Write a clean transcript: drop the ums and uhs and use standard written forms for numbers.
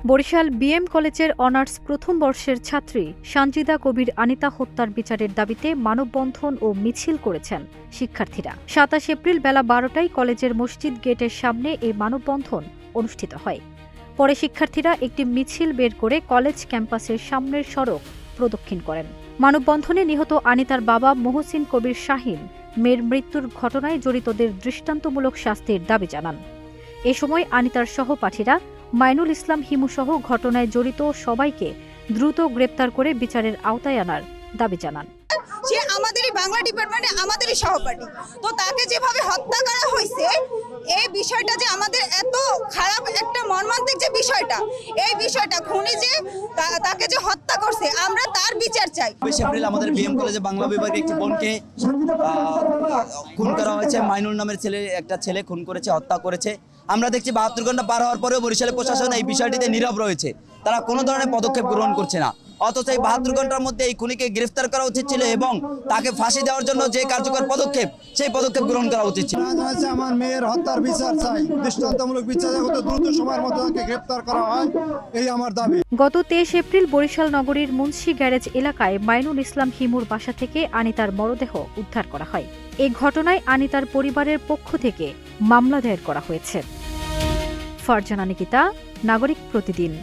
Barishal BM কলেজের honours প্রথম বর্ষের ছাত্রী সানজিদা কবির আনিতা হত্যার বিচারের দাবিতে মানববন্ধন ও মিছিল করেছেন শিক্ষার্থীরা। ২৭ এপ্রিল বেলা ১২টায় কলেজের মসজিদ গেটের সামনে এই মানববন্ধন অনুষ্ঠিত হয়। পরে শিক্ষার্থীরা একটি মিছিল বের করে কলেজ ক্যাম্পাসের সামনের সড়ক প্রদক্ষিণ করেন। মানববন্ধনে নিহত আনিতার বাবা মহসিন কবির শাহীন মেয়ের মৃত্যুর ঘটনায় জড়িতদের দৃষ্টান্তমূলক শাস্তির দাবি জানান। এ সময় আনিতার সহপাঠীরা মাইনুল ইসলাম হিমুসহ ঘটনায় জড়িত সবাইকে দ্রুত গ্রেপ্তার করে বিচারের আওতায় আনার দাবি জানান। সে আমাদেরই বাংলা ডিপার্টমেন্টে আমাদেরই সহপাঠী, তো তাকে যেভাবে হত্যা করা হয়েছে এই বিষয়টা যে আমাদের এত খারাপ একটা মর্মান্তিক যে বিষয়টা, এই বিষয়টা খুনি যে তাকে যে হত্যা করছে আমরা তার বিচার চাই। ২৬ এপ্রিল আমাদের বিএম কলেজে বাংলা বিভাগে একটি বোনকে খুন করা হয়েছে। মাইনুল নামের একটা ছেলে খুন করেছে, হত্যা করেছে। আমরা দেখছি ৭২ ঘন্টা পার হওয়ার পরেও বরিশালের প্রশাসন এই বিষয়টিতে নীরব রয়েছে। তারা কোনো ধরনের পদক্ষেপ গ্রহণ করছে না। অথচ এই ৭২ ঘন্টার মধ্যে এই খুনিকে গ্রেফতার করা উচিত ছিল এবং তাকে ফাঁসি দেওয়ার জন্য যে কার্যকর পদক্ষেপ সেই পদক্ষেপ গ্রহণ করা উচিত ছিল। আমার মেয়ের হত্যার বিচার চাই, দৃষ্টান্তমূলক বিচার দ্রুত সময়ের মধ্যে তাকে গ্রেফতার করা হয়, এই আমার দাবি। গত ২৩ এপ্রিল বরিশাল নগরীর মুন্সি গ্যারেজ এলাকায় মাইনুল ইসলাম হিমুর বাসা থেকে আনিতার মরদেহ উদ্ধার করা হয়। এই ঘটনায় আনিতার পরিবারের পক্ষ থেকে মামলা দায়ের করা হয়েছে। ফারজানা নিকিতা, নাগরিক প্রতিদিন।